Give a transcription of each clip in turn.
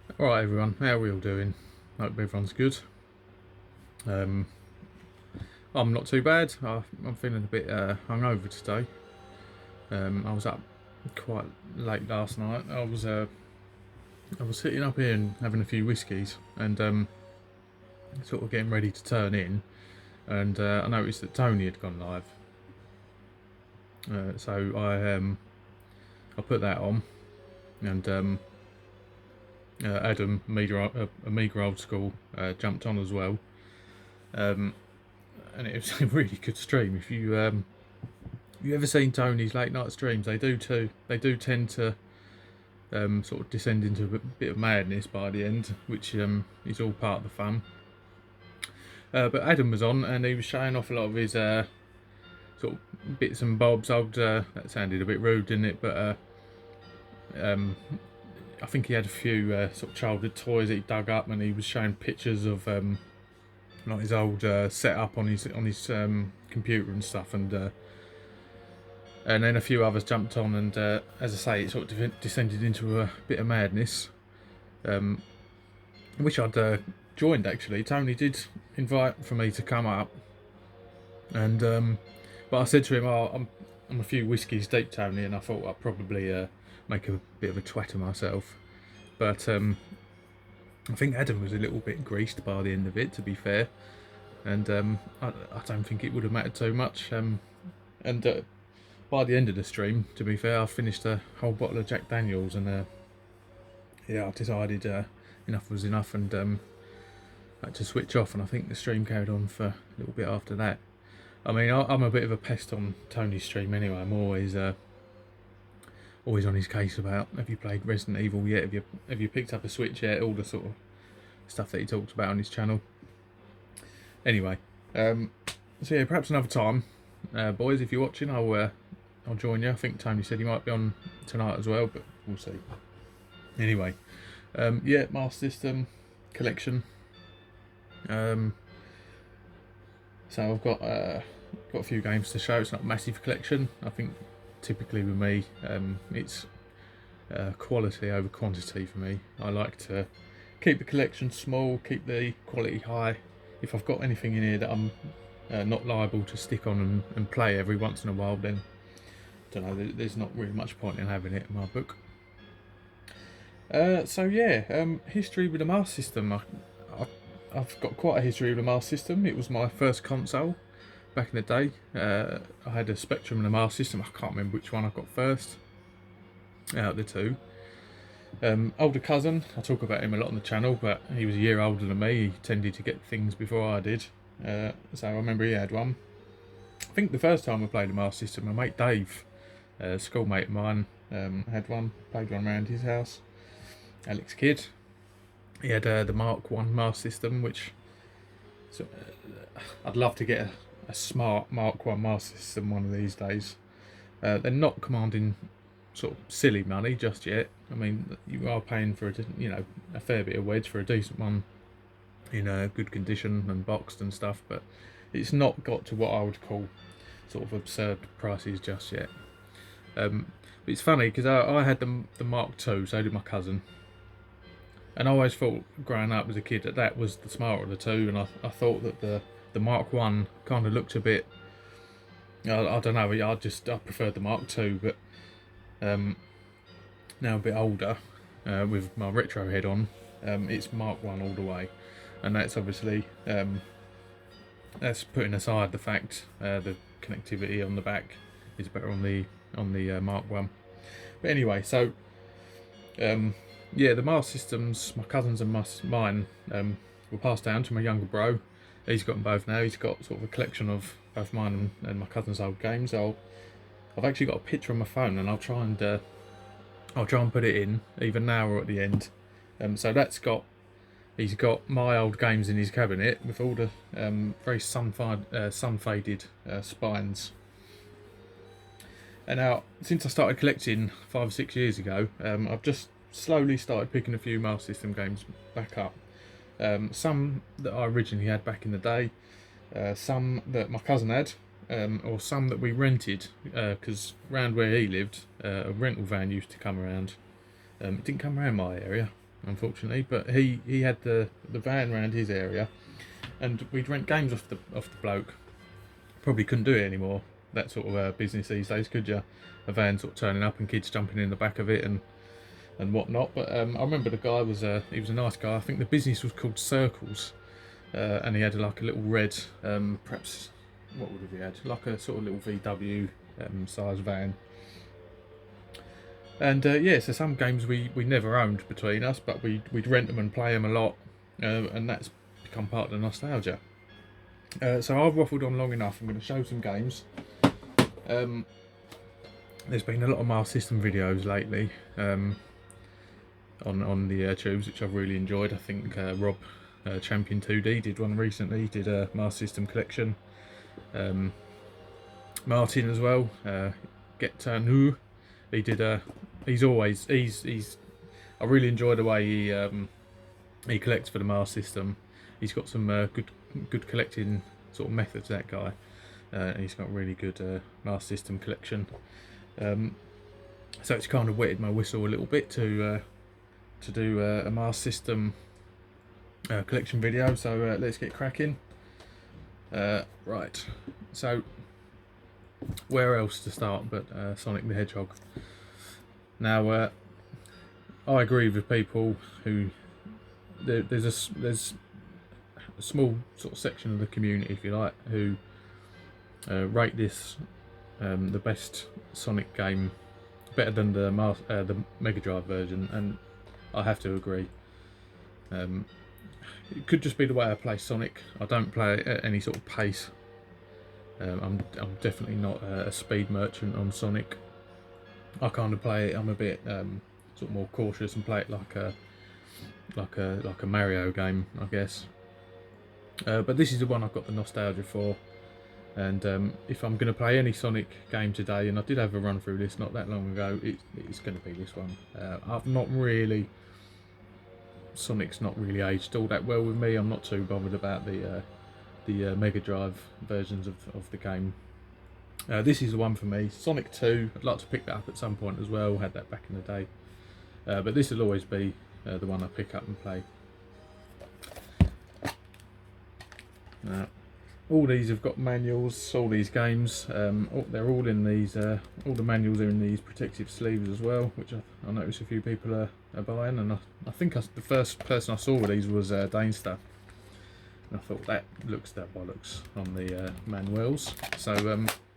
Alright everyone, how are we all doing? Hope everyone's good. I'm not too bad. I'm feeling a bit hungover today. I was up quite late last night. I was sitting up here and having a few whiskies and sort of getting ready to turn in, and I noticed that Tony had gone live. So I put that on, and Adam, Amiga Old School, jumped on as well, and it was a really good stream. If you ever seen Tony's late night streams, they do tend to sort of descend into a bit of madness by the end, which is all part of the fun. But Adam was on, and he was showing off a lot of his sort of bits and bobs. That sounded a bit rude, didn't it? But I think he had a few sort of childhood toys that he dug up, and he was showing pictures of like his old setup on his computer and stuff, and then a few others jumped on, and as I say, it sort of descended into a bit of madness. I wish I'd joined actually. Tony did invite for me to come up, and but I said to him, "Oh, I'm a few whiskies deep, Tony," and I thought I'd probably make a bit of a twat of myself. But I think Adam was a little bit greased by the end of it, to be fair, and I don't think it would have mattered too much. And by the end of the stream, to be fair, I finished a whole bottle of Jack Daniels, and yeah, I decided enough was enough, and I had to switch off. And I think the stream carried on for a little bit after that. I mean, I'm a bit of a pest on Tony's stream anyway. I'm always on his case about, have you played Resident Evil yet? Have you picked up a Switch yet? All the sort of stuff that he talks about on his channel. Anyway, so yeah, perhaps another time, boys. If you're watching, I'll join you. I think Tony said he might be on tonight as well, but we'll see. Anyway, yeah, Master System collection. So I've got a few games to show. It's not a massive collection. I think typically with me, it's quality over quantity for me. I like to keep the collection small, keep the quality high. If I've got anything in here that I'm not liable to stick on and play every once in a while, then I don't know, there's not really much point in having it in my book. So yeah, history with the Master System. I've got quite a history with the Master System. It was my first console back in the day. I had a Spectrum and a Master System. I can't remember which one I got first out of the two. Older cousin, I talk about him a lot on the channel, but he was a year older than me. He tended to get things before I did. So I remember he had one. I think the first time I played a Master System, my mate Dave, a schoolmate of mine, had one, played one around his house. Alex Kidd. He had the Mark 1 Master System, which I'd love to get a smart Mark 1 Master System one of these days. They're not commanding sort of silly money just yet. I mean, you are paying for a fair bit of wedge for a decent one in good condition and boxed and stuff, but it's not got to what I would call sort of absurd prices just yet. But it's funny because I had the Mark 2, so did my cousin. And I always thought, growing up as a kid, that was the smarter of the two, and I thought that the Mark 1 kind of looked a bit, I don't know, I preferred the Mark 2, but now a bit older, with my retro head on, it's Mark 1 all the way, and that's obviously, that's putting aside the fact the connectivity on the back is better on the Mark 1. But anyway, so yeah, the Master Systems, my cousins and mine, were passed down to my younger bro. He's got them both now. He's got sort of a collection of both mine and my cousin's old games. I've actually got a picture on my phone, and I'll try and put it in either now or at the end. So he's got my old games in his cabinet with all the very sun-faded spines. And now, since I started collecting 5 or 6 years ago, I've just slowly started picking a few Master System games back up. Some that I originally had back in the day, some that my cousin had, or some that we rented, because round where he lived, a rental van used to come around. It didn't come around my area, unfortunately. But he had the van around his area, and we'd rent games off the bloke. Probably couldn't do it anymore. That sort of business these days, could you? A van sort of turning up and kids jumping in the back of it and whatnot. But I remember the guy was he was a nice guy. I think the business was called Circles, and he had like a little red, perhaps what would have he had? Like a sort of little VW size van. And yeah, so some games we never owned between us, but we'd rent them and play them a lot, and that's become part of the nostalgia. So I've waffled on long enough. I'm going to show some games. There's been a lot of Mars System videos lately on the tubes, which I've really enjoyed. I think Rob Champion 2D did one recently. Did a Mars System collection. Martin as well. Get Who he did a. He's I really enjoy the way he collects for the Mars System. He's got some good collecting sort of methods, that guy. And he's got a really good Mars System collection. So it's kind of wetted my whistle a little bit to do a Mars System collection video. So let's get cracking. Right. So where else to start but Sonic the Hedgehog? Now, I agree with people who there's a small sort of section of the community, if you like, who rate this the best Sonic game, better than the Mega Drive version, and I have to agree. It could just be the way I play Sonic. I don't play at any sort of pace. I'm definitely not a speed merchant on Sonic. I kind of play it. I'm a bit sort of more cautious and play it like a Mario game, I guess. But this is the one I've got the nostalgia for. And if I'm going to play any Sonic game today, and I did have a run through this not that long ago, it's going to be this one. Sonic's not really aged all that well with me. I'm not too bothered about the Mega Drive versions of the game. This is the one for me. Sonic 2, I'd like to pick that up at some point as well. Had that back in the day. But this will always be the one I pick up and play. All these have got manuals, all these games. They're all in these, all the manuals are in these protective sleeves as well, which I noticed a few people are buying. And I think the first person I saw with these was Danester. And I thought, that looks that bollocks on the manuals. So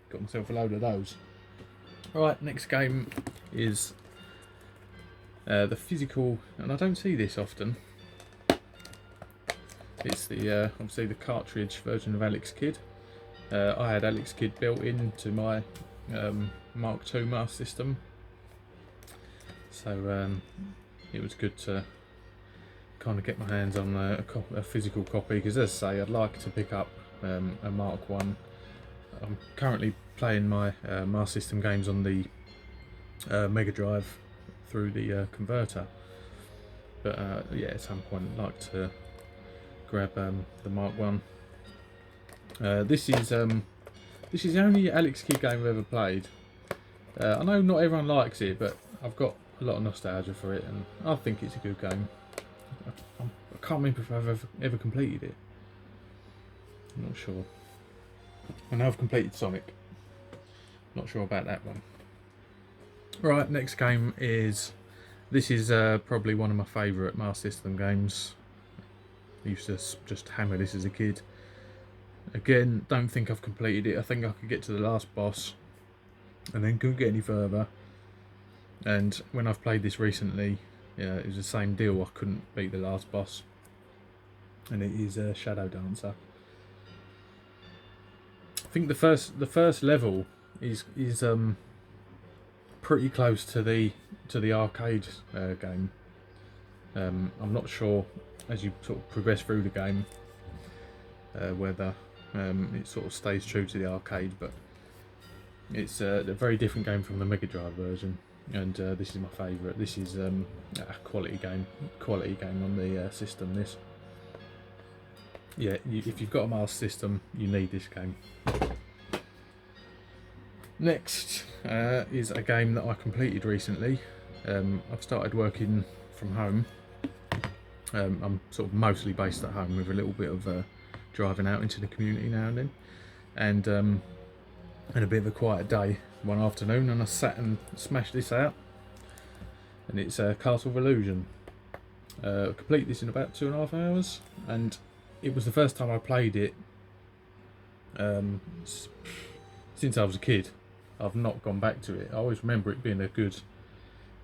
got myself a load of those. Right, next game is the physical, and I don't see this often. It's the obviously the cartridge version of Alex Kidd. I had Alex Kidd built into my Mark II Master System, so it was good to kind of get my hands on a physical copy, because as I say, I'd like to pick up a Mark I. I'm currently playing my Master System games on the Mega Drive through the converter, but yeah, at some point I'd like to grab the Mark I. This is the only Alex Kidd game I've ever played. I know not everyone likes it, but I've got a lot of nostalgia for it, and I think it's a good game. I can't remember if I've ever completed it. I'm not sure. I know I've completed Sonic. Not sure about that one. Right, next game is... This is probably one of my favourite Master System games. I used to just hammer this as a kid. Again, don't think I've completed it. I think I could get to the last boss and then couldn't get any further. And when I've played this recently, yeah, it was the same deal. I couldn't beat the last boss. And it is Shadow Dancer. I think the first level is pretty close to the arcade game. I'm not sure as you sort of progress through the game whether it sort of stays true to the arcade, but it's a very different game from the Mega Drive version, and this is my favourite. This is a quality game on the system. This, yeah, if you've got a Master System, you need this game. Next is a game that I completed recently. I've started working from home, I'm sort of mostly based at home with a little bit of driving out into the community now and then, and a bit of a quiet day one afternoon, and I sat and smashed this out, and it's Castle of Illusion. Complete this in about 2.5 hours, and it was the first time I played it since I was a kid. I've not gone back to it. I always remember it being a good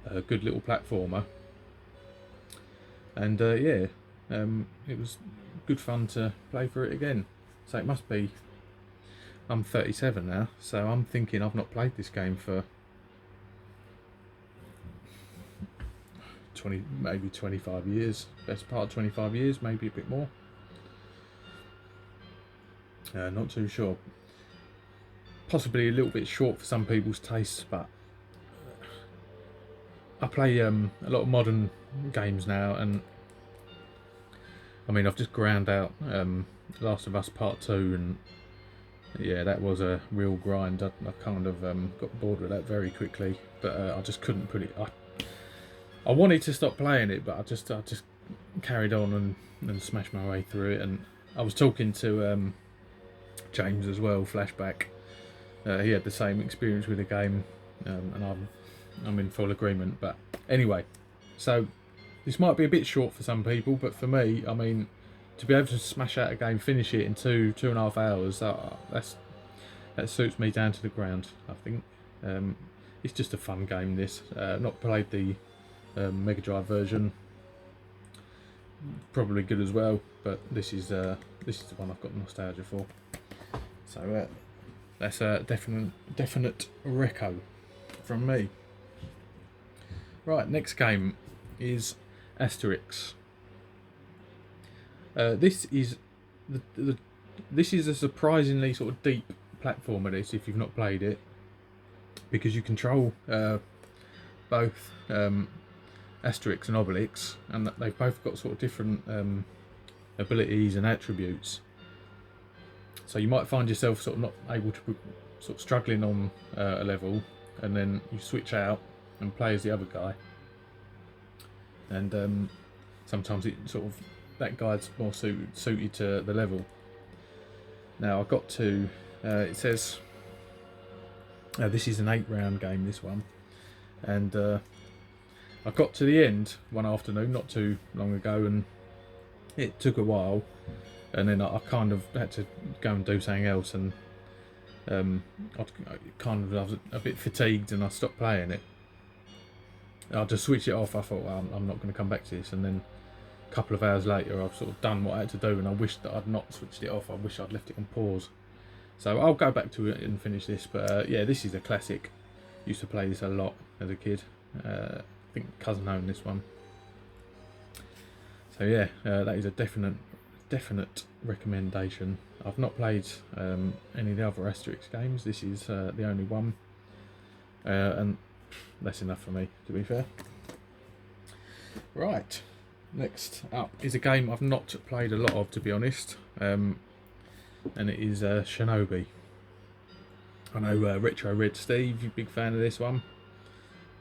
little platformer, and it was good fun to play for it again. So it must be, I'm 37 now, so I'm thinking I've not played this game for 20, maybe 25 years, best part of 25 years, maybe a bit more. Not too sure. Possibly a little bit short for some people's tastes, but I play a lot of modern games now, and I mean, I've just ground out Last of Us Part 2, and yeah, that was a real grind. I kind of got bored with that very quickly, but I just couldn't put it. I wanted to stop playing it, but I just carried on and smashed my way through it. And I was talking to James as well, Flashback. He had the same experience with the game, and I'm in full agreement. But anyway, so this might be a bit short for some people, but for me, I mean, to be able to smash out a game, finish it in 2.5 hours, that suits me down to the ground, I think. It's just a fun game, this. Not played the Mega Drive version, probably good as well, but this is the one I've got nostalgia for. So that's a definite reco from me. Right, next game is Asterix. This is this is a surprisingly sort of deep platformer, this, if you've not played it, because you control both Asterix and Obelix, and they've both got sort of different abilities and attributes. So you might find yourself sort of not able to, sort of struggling on a level, and then you switch out and play as the other guy, and sometimes it sort of, that guy's more suited to the level. Now I got to it says this is an 8-round game, this one, and I got to the end one afternoon not too long ago, and it took a while, and then I kind of had to go and do something else, and I was a bit fatigued, and I stopped playing it. I just switched it off. I thought, well, I'm not going to come back to this, and then a couple of hours later I've sort of done what I had to do, and I wish that I'd not switched it off. I wish I'd left it on pause. So I'll go back to it and finish this, but yeah, this is a classic. Used to play this a lot as a kid. I think cousin owned this one. So yeah, that is a definite recommendation. I've not played any of the other Asterix games. This is the only one, and that's enough for me, to be fair. Right, next up is a game I've not played a lot of, to be honest, and it is Shinobi. I know Retro Red Steve, you're a big fan of this one.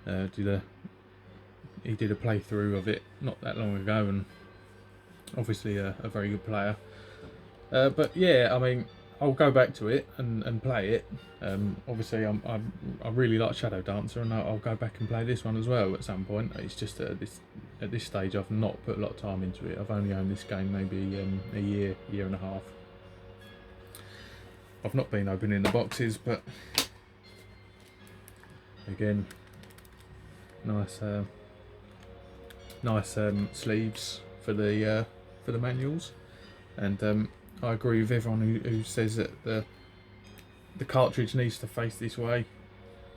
He did a playthrough of it not that long ago, and obviously a very good player. But yeah, I mean, I'll go back to it and play it. Obviously, I really like Shadow Dancer, and I'll go back and play this one as well at some point. It's just at this stage I've not put a lot of time into it. I've only owned this game maybe a year and a half. I've not been opening the boxes, but again, nice sleeves for the manuals, and I agree with everyone who says that the cartridge needs to face this way,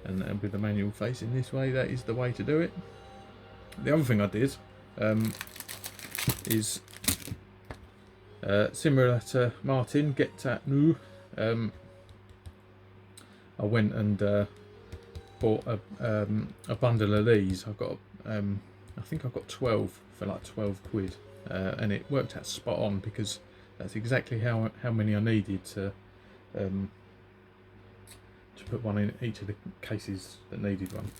and with the manual facing this way, that is the way to do it. The other thing I did is similar to Martin, Get At New. I went and bought a bundle of these. I got I think I got 12 for like 12 quid, and it worked out spot on, because that's exactly how many I needed to put one in each of the cases that needed one.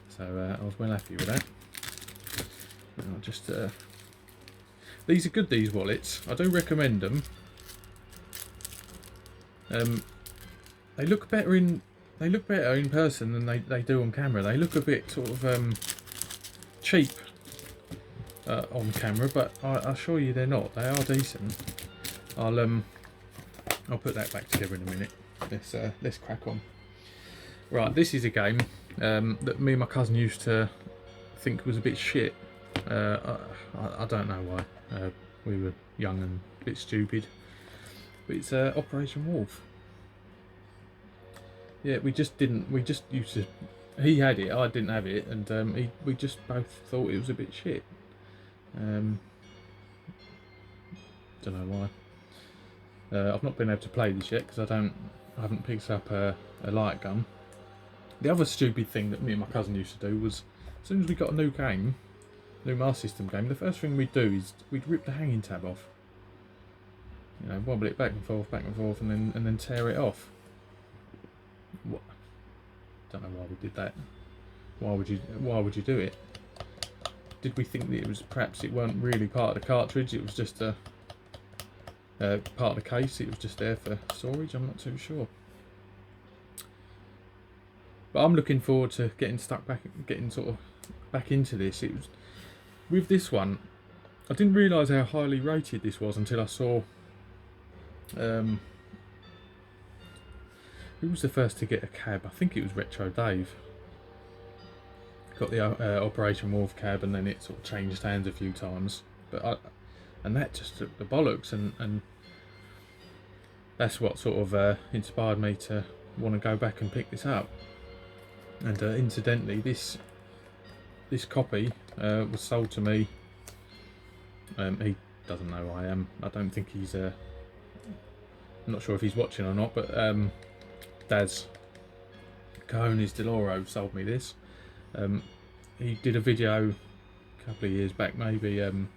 So I was well happy with that. And I'll just These are good, these wallets. I do recommend them. They look better in person than they do on camera. They look a bit sort of cheap on camera, but I assure you they're not. They are decent. I'll put that back together in a minute. Let's crack on. Right, this is a game that me and my cousin used to think was a bit shit. I don't know why. We were young and a bit stupid. But it's Operation Wolf. Yeah, we just used to. He had it, I didn't have it, and we just both thought it was a bit shit. Don't know why. I've not been able to play this yet because I haven't picked up a light gun. The other stupid thing that me and my cousin used to do was, as soon as we got a new Master System game, the first thing we'd do is we'd rip the hanging tab off. You know, wobble it back and forth, and then tear it off. What? Don't know why we did that. Why would you do it? Did we think that perhaps it weren't really part of the cartridge? It was just a part of the case. It was just there for storage. I'm not too sure. But I'm looking forward to getting sort of back into this. It was with this one. I didn't realise how highly rated this was until I saw. Who was the first to get a cab? I think it was Retro Dave. Got the Operation Wolf cab, and then it sort of changed hands a few times. And that just took the bollocks, and that's what sort of inspired me to want to go back and pick this up. And incidentally, this copy was sold to me. He doesn't know who I am. I don't think he's. I'm not sure if he's watching or not, but Daz Cojones Deloro sold me this. He did a video a couple of years back, maybe, when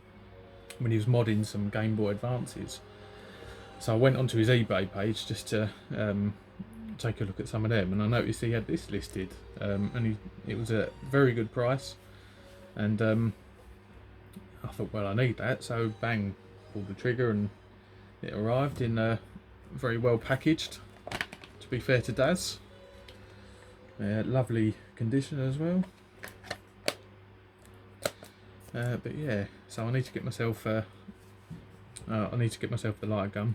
he was modding some Game Boy Advances. So I went onto his eBay page just to take a look at some of them, and I noticed he had this listed, and it was a very good price, and I thought, well, I need that, so bang, pulled the trigger, and it arrived in very well packaged, to be fair to Daz. Lovely condition as well. But yeah, so I need to get myself the light gun,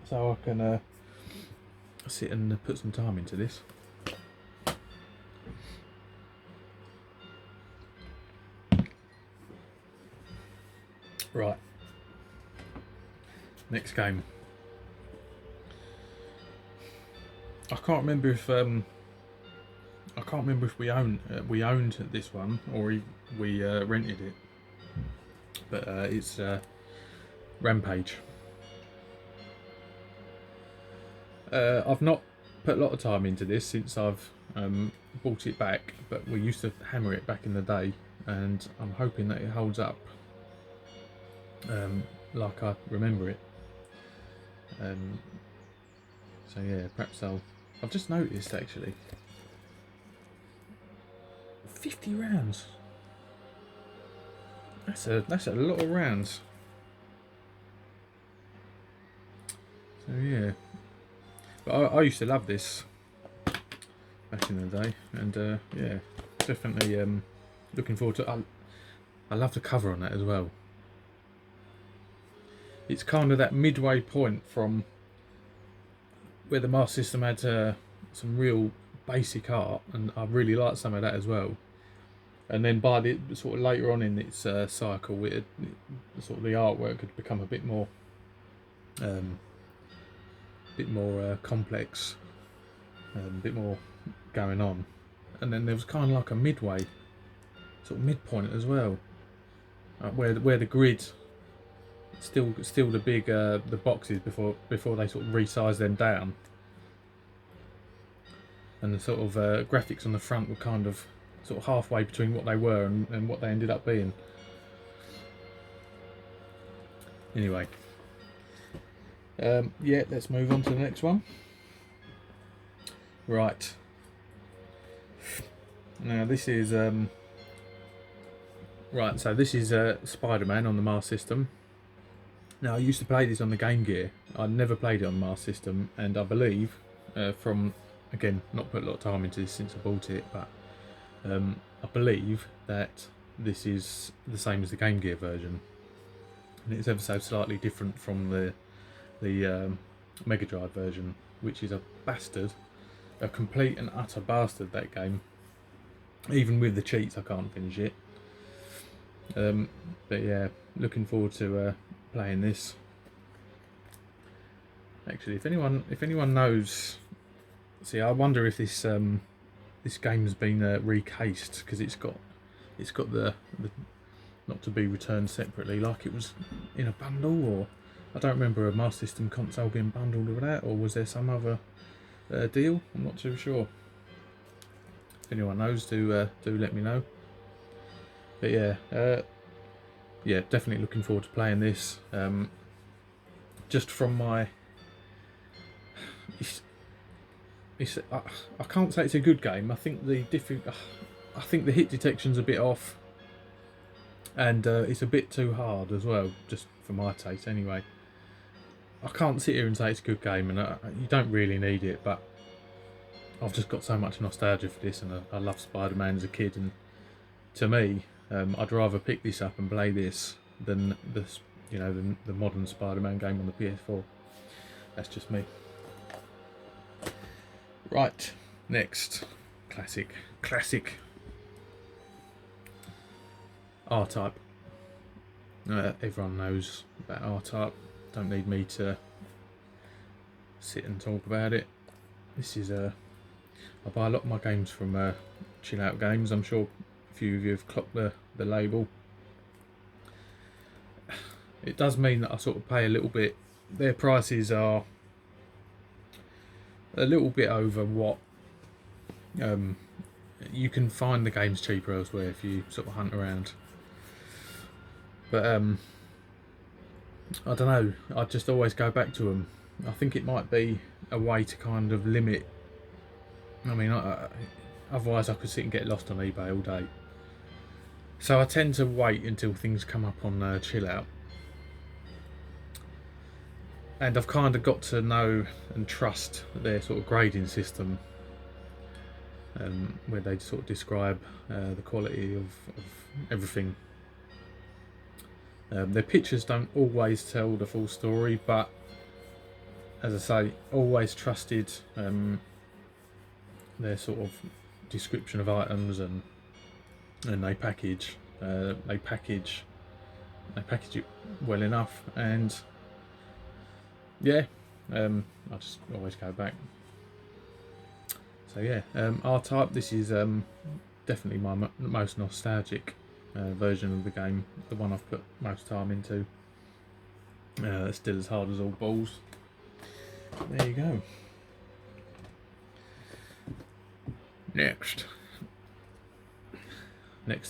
so I can sit and put some time into this. Right, next game. I can't remember if we owned this one or we rented it, but it's Rampage. I've not put a lot of time into this since I've bought it back, but we used to hammer it back in the day, and I'm hoping that it holds up like I remember it. So yeah, perhaps I've just noticed actually 50 rounds. That's a lot of rounds. So yeah, but I used to love this back in the day, and yeah, definitely looking forward to it. I love the cover on that as well. It's kind of that midway point from where the Master System had some real basic art, and I really like some of that as well. And then by the sort of later on in its cycle, sort of the artwork had become a bit more complex, a bit more going on. And then there was kind of like a midway, sort of midpoint as well, where the grid still the big the boxes before they sort of resize them down, and the sort of graphics on the front were kind of sort of halfway between what they were and what they ended up being. Anyway, yeah, let's move on to the next one. Right, now this is Right, so this is Spiderman on the Mars system. Now, I used to play this on the Game Gear. I never played it on the Mars system, and I believe, from, again, not put a lot of time into this since I bought it, but I believe that this is the same as the Game Gear version. And it's ever so slightly different from the Mega Drive version, which is a bastard, a complete and utter bastard, that game. Even with the cheats, I can't finish it. But yeah, looking forward to playing this. Actually, if anyone knows, see, I wonder if this this game's been recased, because it's got the not to be returned separately, like it was in a bundle, or I don't remember a Master System console being bundled with that, or was there some other deal? I'm not too sure. If anyone knows, do let me know. But yeah, yeah, definitely looking forward to playing this. Just from my, I can't say it's a good game. I think the hit detection's a bit off, and it's a bit too hard as well, just for my taste anyway. I can't sit here and say it's a good game, and you don't really need it, but I've just got so much nostalgia for this, and I love Spider-Man as a kid, and to me, I'd rather pick this up and play this than the modern Spider-Man game on the PS4. That's just me. Right, next, classic R-Type. Everyone knows about R-Type. Don't need me to sit and talk about it. This is I buy a lot of my games from Chill Out Games. I'm sure a few of you have clocked the label. It does mean that I sort of pay a little bit. Their prices are a little bit over what you can find the games cheaper elsewhere if you sort of hunt around. But I don't know, I just always go back to them. I think it might be a way to kind of limit. I mean, otherwise I could sit and get lost on eBay all day. So I tend to wait until things come up on Chill Out. And I've kind of got to know and trust their sort of grading system, where they sort of describe the quality of everything. Their pictures don't always tell the full story, but as I say, always trusted their sort of description of items, and they package it well enough, and yeah, I just always go back. So yeah, R-Type, this is definitely my most nostalgic version of the game, the one I've put most time into. It's still as hard as all balls. There you go. Next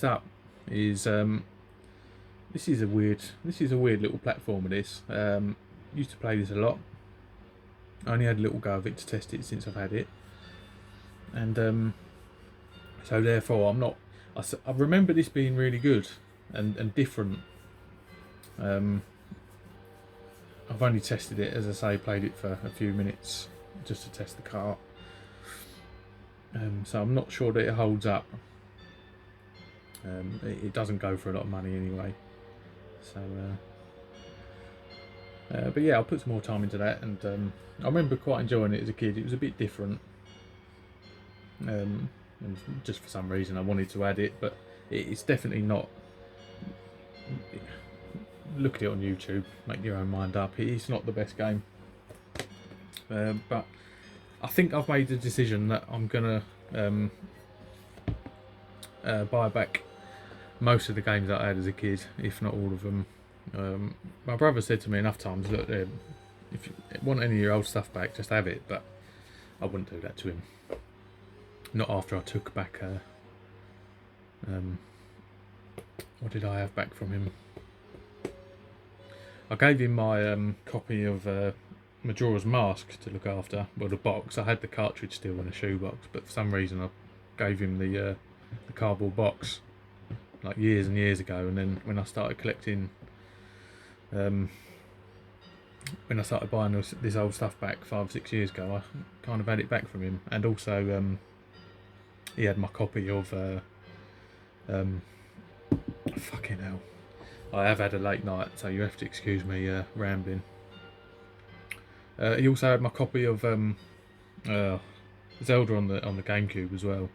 up is this is a weird little platformer. This used to play this a lot. I only had a little go of it to test it since I've had it, and so therefore I remember this being really good and different. I've only tested it, as I say, played it for a few minutes just to test the cart. So I'm not sure that it holds up. It doesn't go for a lot of money anyway. So, but yeah, I'll put some more time into that, and I remember quite enjoying it as a kid. It was a bit different. And just for some reason I wanted to add it, but it's definitely not. Look at it on YouTube, make your own mind up. It's not the best game, but I think I've made the decision that I'm gonna buy back most of the games that I had as a kid, if not all of them. My brother said to me enough times, look, if you want any of your old stuff back, just have it, but I wouldn't do that to him. Not after I took back what did I have back from him? I gave him my copy of Majora's Mask to look after. Well, the box. I had the cartridge still in a shoebox, but for some reason I gave him the cardboard box. like years and years ago, and then when I started collecting, when I started buying this old stuff back 5 or 6 years ago, I kind of had it back from him. And also he had my copy of fucking hell, I have had a late night, so you have to excuse me rambling. He also had my copy of Zelda on the GameCube as well,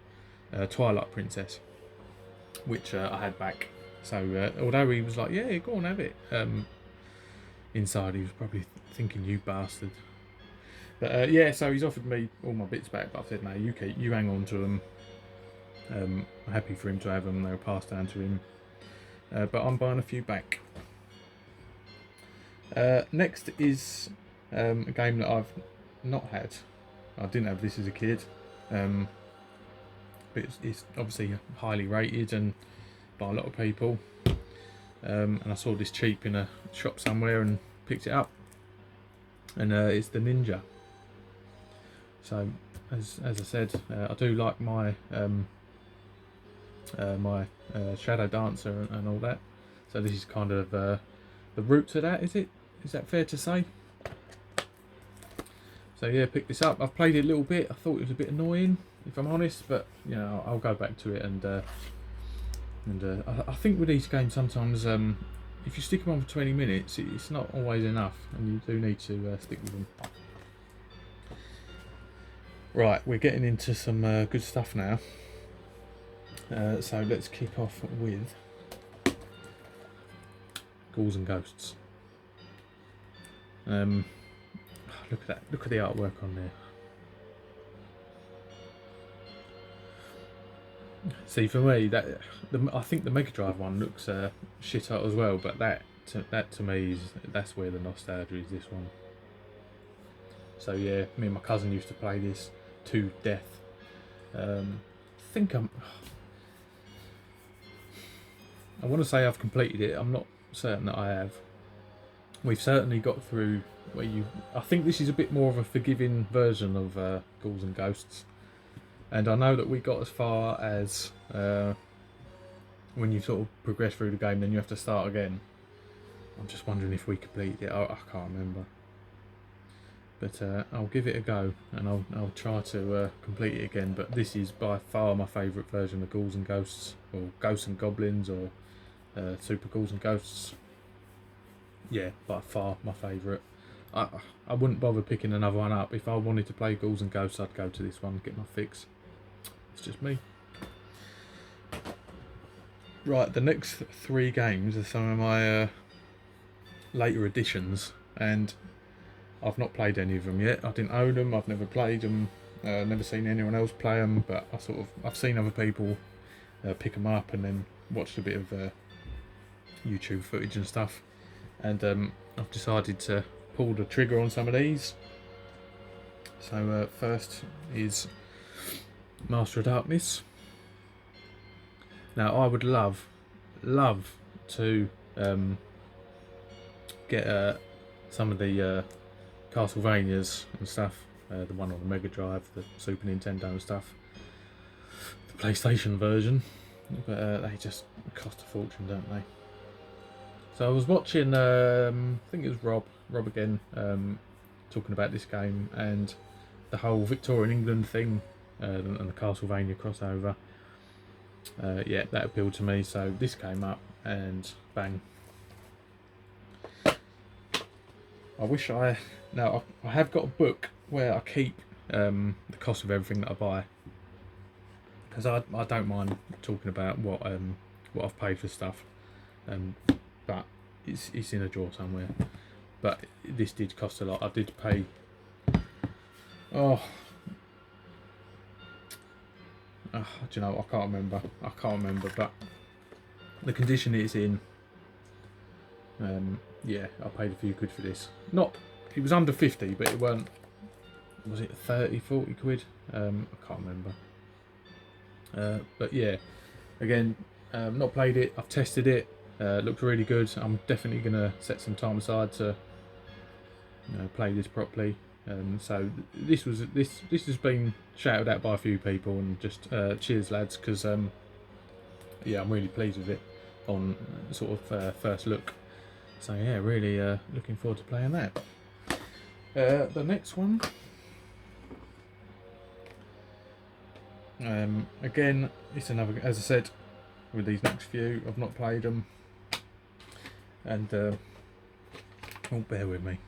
Twilight Princess, which I had back. So although he was like, "Yeah, go on, have it," inside he was probably thinking, "You bastard." But yeah, so he's offered me all my bits back, but I said, "No, you hang on to them. I'm happy for him to have them. They'll pass down to him." But I'm buying a few back. Next is a game that I've not had. I didn't have this as a kid, but it's obviously highly rated and by a lot of people. And I saw this cheap in a shop somewhere and picked it up. And it's the Ninja. So as I said, I do like my Shadow Dancer and all that. So this is kind of the root to that, is it? Is that fair to say? So yeah, picked this up. I've played it a little bit. I thought it was a bit annoying, if I'm honest, but you know, I'll go back to it. And I think with these games sometimes, if you stick them on for 20 minutes, it's not always enough, and you do need to stick with them. Right, we're getting into some good stuff now. So let's kick off with Ghouls and Ghosts. Look at that! Look at the artwork on there. See, for me, I think the Mega Drive one looks shit hot as well, but that to me that's where the nostalgia is. This one. So yeah, me and my cousin used to play this to death. I want to say I've completed it. I'm not certain that I have. We've certainly got through where I think this is a bit more of a forgiving version of Ghouls and Ghosts. And I know that we got as far as when you sort of progress through the game, then you have to start again. I'm just wondering if we completed it. I can't remember. But I'll give it a go, and I'll try to complete it again. But this is by far my favourite version of Ghouls and Ghosts, or Ghosts and Goblins, or Super Ghouls and Ghosts. Yeah, by far my favourite. I wouldn't bother picking another one up. If I wanted to play Ghouls and Ghosts, I'd go to this one, get my fix. It's just me. Right, the next 3 games are some of my later editions, and I've not played any of them yet. I didn't own them, I've never played them, never seen anyone else play them, but I've seen other people pick them up and then watched a bit of YouTube footage and stuff, and I've decided to pull the trigger on some of these. So first is Master of Darkness. Now I would love to get some of the Castlevanias and stuff, the one on the Mega Drive, the Super Nintendo and stuff, the PlayStation version, but they just cost a fortune, don't they? So I was watching, I think it was Rob again, talking about this game and the whole Victorian England thing, and the Castlevania crossover. Yeah, that appealed to me, so this came up and bang. I have got a book where I keep the cost of everything that I buy, because I don't mind talking about what I've paid for stuff, but it's in a drawer somewhere. But this did cost a lot. I did pay. Do you know? I can't remember. But the condition it's in. Yeah, I paid a few quid for this. It was under 50, but it weren't. Was it 30, 40 quid? I can't remember. But yeah, again, not played it. I've tested it. Looks really good. I'm definitely gonna set some time aside to play this properly. So this has been shouted out by a few people, and just cheers lads, because yeah, I'm really pleased with it on sort of first look. So yeah, really looking forward to playing that. The next one, again, it's another, as I said, with these next few, I've not played them, and oh, bear with me.